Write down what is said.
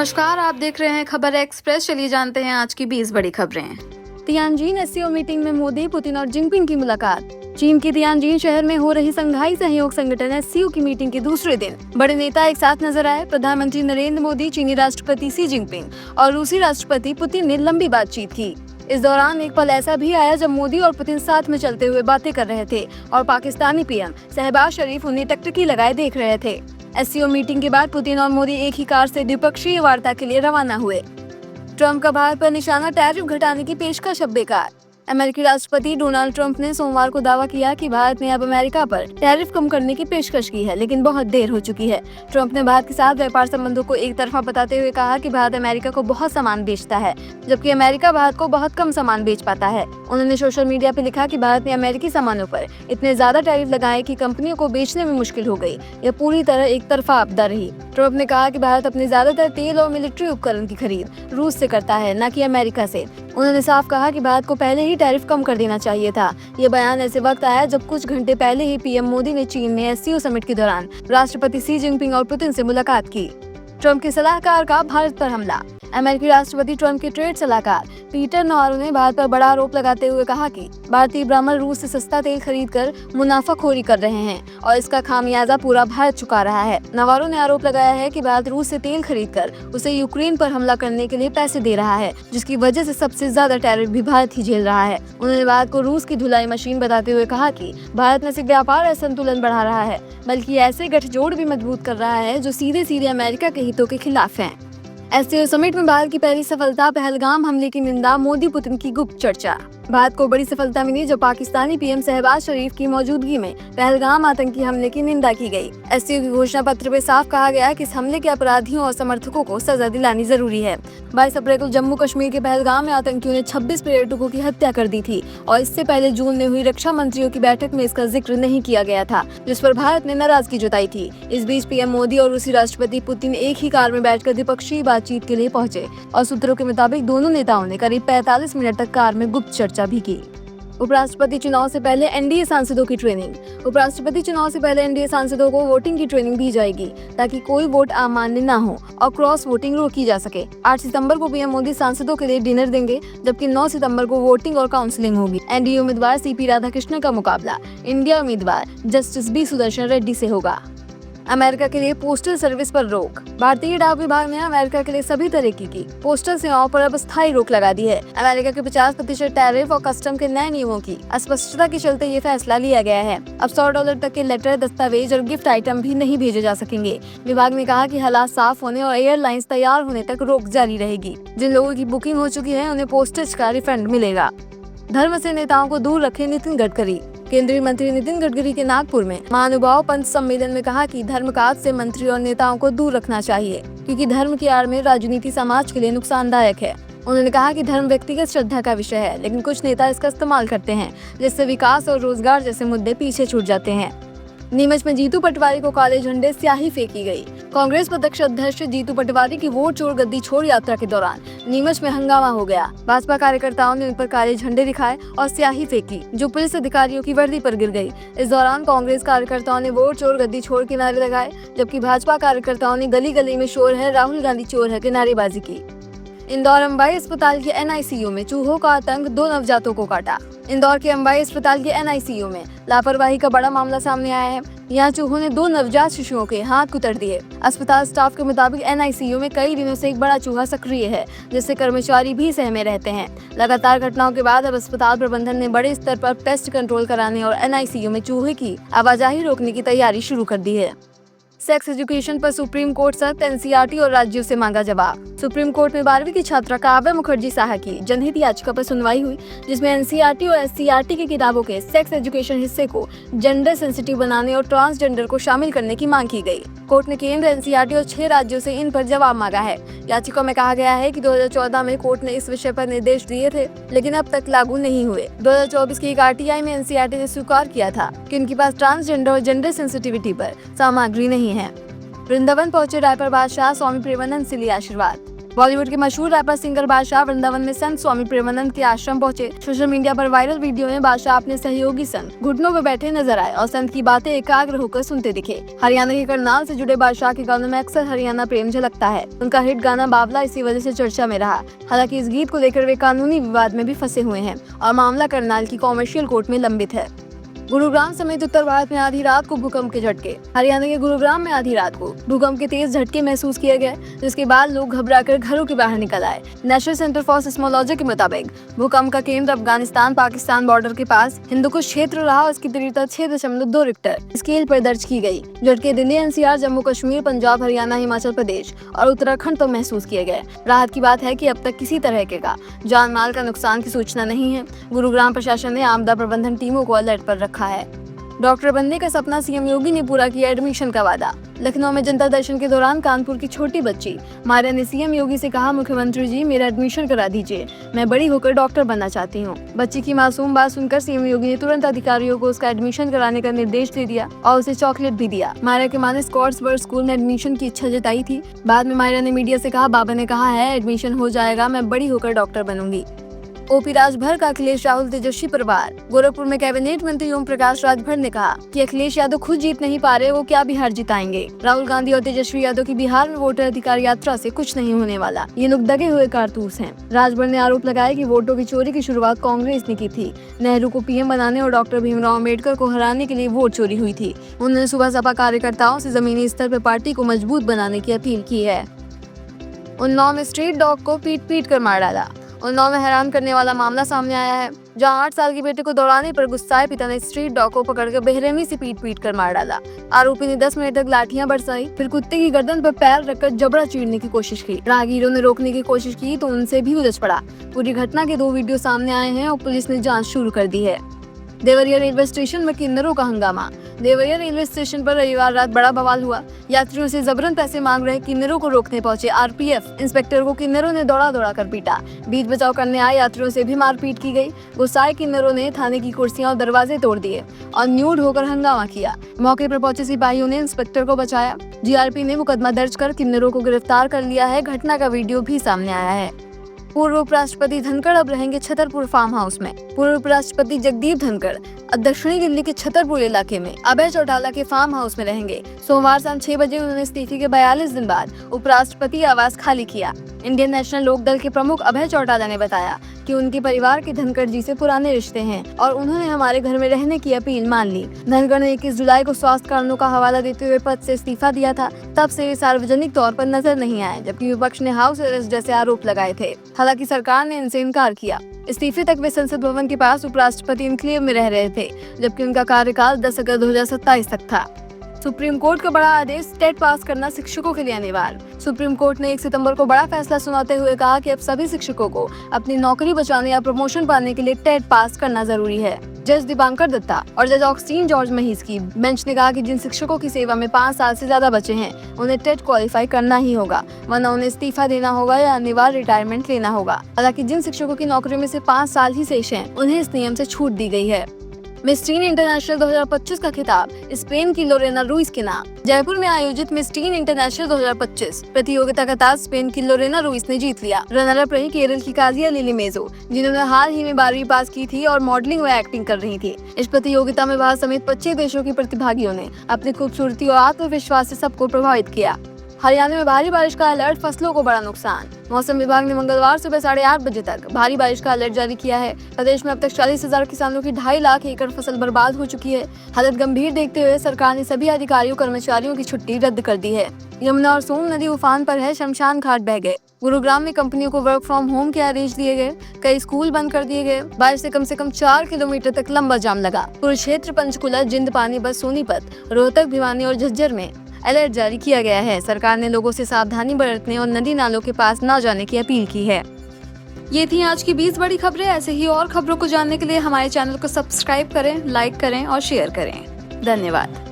नमस्कार, आप देख रहे हैं खबर एक्सप्रेस। चलिए जानते हैं आज की 20 बड़ी खबरें। तियानजिन एससीओ मीटिंग में मोदी, पुतिन और जिनपिंग की मुलाकात। चीन के तियानजिन शहर में हो रही संघाई सहयोग संगठन एससीओ की मीटिंग के दूसरे दिन बड़े नेता एक साथ नजर आए। प्रधानमंत्री नरेंद्र मोदी, चीनी राष्ट्रपति शी जिनपिंग और रूसी राष्ट्रपति पुतिन ने लंबी बातचीत की। इस दौरान एक पल ऐसा भी आया जब मोदी और पुतिन साथ में चलते हुए बातें कर रहे थे और पाकिस्तानी पीएम शहबाज शरीफ उन्हें टकटकी लगाए देख रहे थे। एससीओ मीटिंग के बाद पुतिन और मोदी एक ही कार से द्विपक्षीय वार्ता के लिए रवाना हुए। ट्रंप का भारत पर निशाना, टैरिफ घटाने की पेशकश अब बेकार। अमेरिकी राष्ट्रपति डोनाल्ड ट्रंप ने सोमवार को दावा किया कि भारत ने अब अमेरिका पर टैरिफ कम करने की पेशकश की है, लेकिन बहुत देर हो चुकी है। ट्रंप ने भारत के साथ व्यापार संबंधों को एक तरफा बताते हुए कहा कि भारत अमेरिका को बहुत सामान बेचता है, जबकि अमेरिका भारत को बहुत कम सामान बेच पाता है। उन्होंने सोशल मीडिया पर लिखा कि भारत ने अमेरिकी सामानों पर इतने ज्यादा टैरिफ लगाए कि कंपनियों को बेचने में मुश्किल हो गई। यह पूरी तरह एक तरफा आपदा रही। ट्रंप ने कहा कि भारत अपने ज्यादातर तेल और मिलिट्री उपकरण की खरीद रूस से करता है, न कि अमेरिका से। उन्होंने साफ कहा कि भारत को पहले ही टैरिफ कम कर देना चाहिए था। ये बयान ऐसे वक्त आया जब कुछ घंटे पहले ही पीएम मोदी ने चीन में एससीओ समिट के दौरान राष्ट्रपति शी जिनपिंग और पुतिन से मुलाकात की। ट्रंप के सलाहकार का भारत पर हमला। अमेरिकी राष्ट्रपति ट्रंप के ट्रेड सलाहकार पीटर नवारो ने भारत पर बड़ा आरोप लगाते हुए कहा कि भारतीय ब्राह्मण रूस से सस्ता तेल खरीदकर मुनाफाखोरी कर रहे हैं और इसका खामियाजा पूरा भारत चुका रहा है। नवारो ने आरोप लगाया है कि भारत रूस से तेल खरीदकर उसे यूक्रेन पर हमला करने के लिए पैसे दे रहा है, जिसकी वजह से सबसे ज्यादा टैरिफ भी भारत ही झेल रहा है। उन्होंने भारत को रूस की धुलाई मशीन बताते हुए कहा कि भारत न सिर्फ व्यापार असंतुलन बढ़ा रहा है, बल्कि ऐसे गठजोड़ भी मजबूत कर रहा है जो सीधे सीधे अमेरिका के हितों के खिलाफ हैं। एससीओ समिट में भारत की पहली सफलता, पहलगाम हमले की निंदा, मोदी पुतिन की गुप्त चर्चा। भारत को बड़ी सफलता मिली जब पाकिस्तानी पीएम शहबाज शरीफ की मौजूदगी में पहलगाम आतंकी हमले की निंदा की गई। एससीओ की घोषणा पत्र में साफ कहा गया कि इस हमले के अपराधियों और समर्थकों को सजा दिलानी जरूरी है। 22 अप्रैल को जम्मू कश्मीर के पहलगाम में आतंकियों ने 26 पर्यटकों की हत्या कर दी थी और इससे पहले जून में हुई रक्षा मंत्रियों की बैठक में इसका जिक्र नहीं किया गया था, जिस पर भारत ने नाराजगी जताई थी। इस बीच पीएम मोदी और रूसी राष्ट्रपति पुतिन एक ही कार में बैठकर द्विपक्षीय बातचीत के लिए पहुंचे और सूत्रों के मुताबिक दोनों नेताओं ने करीब 45 मिनट तक कार में गुप्त चर्चा भी की। उपराष्ट्रपति चुनाव से पहले एनडीए सांसदों की ट्रेनिंग। उपराष्ट्रपति चुनाव से पहले एनडीए सांसदों को वोटिंग की ट्रेनिंग दी जाएगी ताकि कोई वोट अमान्य न हो और क्रॉस वोटिंग रोकी जा सके। 8 सितंबर को पीएम मोदी सांसदों के लिए डिनर देंगे, जबकि 9 सितंबर को वोटिंग और काउंसलिंग होगी। एनडीए उम्मीदवार सीपी राधाकृष्णन का मुकाबला इंडिया उम्मीदवार जस्टिस बी सुदर्शन रेड्डी से होगा। अमेरिका के लिए पोस्टल सर्विस पर रोक। भारतीय डाक विभाग ने अमेरिका के लिए सभी तरीके की पोस्टल सेवाओं पर अब स्थायी रोक लगा दी है। अमेरिका के 50% टैरिफ और कस्टम के नए नियमों की अस्पष्टता के चलते ये फैसला लिया गया है। अब $100 तक के लेटर, दस्तावेज और गिफ्ट आइटम भी नहीं भेजे जा सकेंगे। विभाग ने कहा कि हालात साफ होने और एयरलाइंस तैयार होने तक रोक जारी रहेगी। जिन लोगों की बुकिंग हो चुकी है उन्हें पोस्टेज का रिफंड मिलेगा। धर्म से नेताओं को दूर रखे नितिन गडकरी। केंद्रीय मंत्री नितिन गडकरी के नागपुर में महानुभाव पंथ सम्मेलन में कहा कि धर्म काज से मंत्री और नेताओं को दूर रखना चाहिए, क्योंकि धर्म की आड़ में राजनीति समाज के लिए नुकसानदायक है। उन्होंने कहा कि धर्म व्यक्तिगत श्रद्धा का विषय है, लेकिन कुछ नेता इसका इस्तेमाल करते हैं, जिससे विकास और रोजगार जैसे मुद्दे पीछे छूट जाते हैं। नीमच में जीतू पटवारी को काले झंडे, स्याही फेंकी गई। कांग्रेस प्रदेश अध्यक्ष जीतू पटवारी की वोट चोर गद्दी छोड़ यात्रा के दौरान नीमच में हंगामा हो गया। भाजपा कार्यकर्ताओं ने उन पर काले झंडे दिखाए और स्याही फेंकी, जो पुलिस अधिकारियों की वर्दी पर गिर गई। इस दौरान कांग्रेस कार्यकर्ताओं ने वोट चोर गद्दी छोड़ के नारे लगाए, जबकि भाजपा कार्यकर्ताओं ने गली गली में शोर है, राहुल गांधी चोर है के नारेबाजी की। इंदौर अंबाई अस्पताल के एनआईसीयू में चूहों का आतंक, 2 नवजातों को काटा। इंदौर के अंबाई अस्पताल के एनआईसीयू में लापरवाही का बड़ा मामला सामने आया है। यहाँ चूहों ने 2 नवजात शिशुओं के हाथ कुतर दिए। अस्पताल स्टाफ के मुताबिक एनआईसीयू में कई दिनों से एक बड़ा चूहा सक्रिय है, जिससे कर्मचारी भी सहमे रहते हैं। लगातार घटनाओं के बाद अब अस्पताल प्रबंधन ने बड़े स्तर पर पेस्ट कंट्रोल कराने और एनआईसीयू में चूहे की आवाजाही रोकने की तैयारी शुरू कर दी है। सेक्स एजुकेशन पर सुप्रीम कोर्ट सख्त, एनसीईआरटी और राज्यों से मांगा जवाब। सुप्रीम कोर्ट में 12वीं की छात्रा काव्या मुखर्जी साहा की जनहित याचिका पर सुनवाई हुई, जिसमें एनसीईआरटी और एससीईआरटी की किताबों के सेक्स एजुकेशन हिस्से को जेंडर सेंसिटिव बनाने और ट्रांसजेंडर को शामिल करने की मांग की गई। कोर्ट ने केंद्र, एनसीईआरटी और 6 राज्यों से इन पर जवाब मांगा है। याचिका में कहा गया है कि 2014 में कोर्ट ने इस विषय पर निर्देश दिए थे, लेकिन अब तक लागू नहीं हुए। 2024 की एक आरटीआई में एनसीईआरटी ने स्वीकार किया था कि उनके पास ट्रांसजेंडर और जेंडर सेंसिटिविटी पर सामग्री नहीं है। वृंदावन पहुंचे रायपर बादशाह, स्वामी प्रेमानंद से लिया आशीर्वाद। बॉलीवुड के मशहूर रैपर सिंगर बादशाह वृंदावन में संत स्वामी प्रेमानंद के आश्रम पहुंचे। सोशल मीडिया पर वायरल वीडियो में बादशाह अपने सहयोगी संग घुटनों पर बैठे नजर आए और संत की बातें एकाग्र होकर सुनते दिखे। हरियाणा के करनाल से जुड़े बादशाह के गानों में अक्सर हरियाणा प्रेम झलकता है। उनका हिट गाना बावला इसी वजह से चर्चा में रहा। हालांकि इस गीत को लेकर वे कानूनी विवाद में भी फंसे हुए हैं और मामला करनाल की कॉमर्शियल कोर्ट में लंबित है। गुरुग्राम समेत उत्तर भारत में आधी रात को भूकंप के झटके। हरियाणा के गुरुग्राम में आधी रात को भूकंप के तेज झटके महसूस किए गए, जिसके बाद लोग घबराकर घरों के बाहर निकल आए। नेशनल सेंटर फॉर सिस्मोलॉजी के मुताबिक भूकंप का केंद्र अफगानिस्तान पाकिस्तान बॉर्डर के पास हिंदुकुश क्षेत्र रहा और इसकी तीव्रता 6.2 रिक्टर स्केल पर दर्ज की गई। झटके दिल्ली, एनसीआर, जम्मू कश्मीर, पंजाब, हरियाणा, हिमाचल प्रदेश और उत्तराखंड तो महसूस किए गए। राहत की बात है कि अब तक किसी तरह के जान माल का नुकसान की सूचना नहीं है। गुरुग्राम प्रशासन ने आपदा प्रबंधन टीमों को अलर्ट पर रखा है। डॉक्टर बनने का सपना, सीएम योगी ने पूरा किया एडमिशन का वादा। लखनऊ में जनता दर्शन के दौरान कानपुर की छोटी बच्ची मारिया ने सीएम योगी से कहा, मुख्यमंत्री जी मेरा एडमिशन करा दीजिए, मैं बड़ी होकर डॉक्टर बनना चाहती हूँ। बच्ची की मासूम बात सुनकर सीएम योगी ने तुरंत अधिकारियों को उसका एडमिशन कराने का निर्देश दे दिया और उसे चॉकलेट भी दिया। मारिया के मां ने स्कॉट्सबर्ग स्कूल में एडमिशन की इच्छा जताई थी। बाद में मारिया ने मीडिया से कहा, बाबा ने कहा है एडमिशन हो जाएगा, मैं बड़ी होकर डॉक्टर बनूंगी। ओपी राजभर का अखिलेश राहुल तेजस्वी परिवार। गोरखपुर में कैबिनेट मंत्री ओम प्रकाश राजभर ने कहा कि अखिलेश यादव खुद जीत नहीं पा रहे, वो क्या बिहार जिताएंगे। राहुल गांधी और तेजस्वी यादव की बिहार में वोटर अधिकार यात्रा से कुछ नहीं होने वाला, ये लोग दगे हुए कारतूस हैं। राजभर ने आरोप लगाया कि वोटों की चोरी की शुरुआत कांग्रेस ने की थी। नेहरू को पीएम बनाने और डॉक्टर भीमराव अम्बेडकर को हराने के लिए वोट चोरी हुई थी। उन्होंने सुबह सपा कार्यकर्ताओं से जमीनी स्तर पर पार्टी को मजबूत बनाने की अपील की है। उन्नाव में स्ट्रीट डॉग को पीट कर मार डाला। उन्नाव में हैरान करने वाला मामला सामने आया है, जहां 8 साल की बेटे को दौड़ाने पर गुस्साए पिता ने स्ट्रीट डॉग को पकड़कर बेरहमी से पीट कर मार डाला। आरोपी ने 10 मिनट तक लाठियां बरसाई, फिर कुत्ते की गर्दन पर पैर रखकर जबड़ा चीरने की कोशिश की। राहगीरों ने रोकने की कोशिश की तो उनसे भी उलझ पड़ा। पूरी घटना के 2 वीडियो सामने आए हैं और पुलिस ने जाँच शुरू कर दी है। देवरिया रेलवे स्टेशन में किन्नरों का हंगामा। देवरिया रेलवे स्टेशन पर रविवार रात बड़ा बवाल हुआ। यात्रियों से जबरन पैसे मांग रहे किन्नरों को रोकने पहुंचे आरपीएफ इंस्पेक्टर को किन्नरों ने दौड़ा कर पीटा। बीच बचाव करने आए यात्रियों से भी मारपीट की गई। गुस्साए किन्नरों ने थाने की कुर्सियां और दरवाजे तोड़ दिए और न्यूड होकर हंगामा किया। मौके पर पहुंचे सिपाहियों ने इंस्पेक्टर को बचाया। जीआरपी ने मुकदमा दर्ज कर किन्नरों को गिरफ्तार कर लिया है। घटना का वीडियो भी सामने आया है। पूर्व उपराष्ट्रपति धनखड़ अब रहेंगे छतरपुर फार्म हाउस में। पूर्व उपराष्ट्रपति जगदीप धनखड़ अब दक्षिणी दिल्ली के छतरपुर इलाके में अभय चौटाला के फार्म हाउस में रहेंगे। सोमवार शाम 6 बजे उन्होंने इस्तीफे के 42 दिन बाद उपराष्ट्रपति आवास खाली किया। इंडियन नेशनल लोकदल के प्रमुख अभय चौटाला ने बताया कि उनके परिवार के धनखड़ जी से पुराने रिश्ते हैं और उन्होंने हमारे घर में रहने की अपील मान ली। धनखड़ ने 21 जुलाई को स्वास्थ्य कारणों का हवाला देते हुए पद से इस्तीफा दिया था। तब से वे सार्वजनिक तौर पर नजर नहीं आए, जबकि विपक्ष ने हाउस अरेस्ट जैसे आरोप लगाए थे। हालांकि सरकार ने इनसे इनकार किया। इस्तीफे तक वे संसद भवन के पास उपराष्ट्रपति एन्क्लेव में रह रहे थे, जबकि उनका कार्यकाल 10 अगस्त 2027 तक था। सुप्रीम कोर्ट का बड़ा आदेश, टेट पास करना शिक्षकों के लिए अनिवार्य। सुप्रीम कोर्ट ने 1 सितंबर को बड़ा फैसला सुनाते हुए कहा कि अब सभी शिक्षकों को अपनी नौकरी बचाने या प्रमोशन पाने के लिए टेट पास करना जरूरी है। जज दीपांकर दत्ता और जज ऑक्सटीन जॉर्ज महीस की बेंच ने कहा कि जिन शिक्षकों की सेवा में 5 साल से ज्यादा बचे हैं उन्हें टेट क्वालिफाई करना ही होगा, वरना उन्हें इस्तीफा देना होगा या अनिवार्य रिटायरमेंट लेना होगा। हालांकि जिन शिक्षकों की नौकरी में से 5 साल ही शेष हैं, उन्हें इस नियम से छूट दी गई है। मिस टीन इंटरनेशनल 2025 का खिताब स्पेन की लोरेना रुइस के नाम। जयपुर में आयोजित मिस टीन इंटरनेशनल 2025 प्रतियोगिता का ताज स्पेन की लोरेना रुइस ने जीत लिया। रनर अप रही केरल की काजिया लिली मेजो, जिन्होंने हाल ही में 12वीं पास की थी और मॉडलिंग व एक्टिंग कर रही थी। इस प्रतियोगिता में भारत समेत 25 देशों की प्रतिभागियों ने अपनी खूबसूरती और आत्मविश्वास से सबको प्रभावित किया। हरियाणा में भारी बारिश का अलर्ट, फसलों को बड़ा नुकसान। मौसम विभाग ने मंगलवार सुबह 8:30 बजे तक भारी बारिश का अलर्ट जारी किया है। प्रदेश में अब तक 40,000 किसानों की 2.5 लाख एकड़ फसल बर्बाद हो चुकी है। हालत गंभीर देखते हुए सरकार ने सभी अधिकारियों कर्मचारियों की छुट्टी रद्द कर दी है। यमुना और सोन नदी उफान पर है, शमशान घाट बह गए। गुरुग्राम में कंपनियों को वर्क फ्रॉम होम के आदेश दिए गए। कई स्कूल बंद कर दिए गए। बारिश से कम 4 किलोमीटर तक लंबा जाम लगा। कुरुक्षेत्र, पंचकुला, जिंद, पानीपत, सोनीपत, रोहतक, भिवानी और झज्जर में अलर्ट जारी किया गया है। सरकार ने लोगों से सावधानी बरतने और नदी नालों के पास न जाने की अपील की है। ये थी आज की 20 बड़ी खबरें। ऐसे ही और खबरों को जानने के लिए हमारे चैनल को सब्सक्राइब करें, लाइक करें और शेयर करें। धन्यवाद।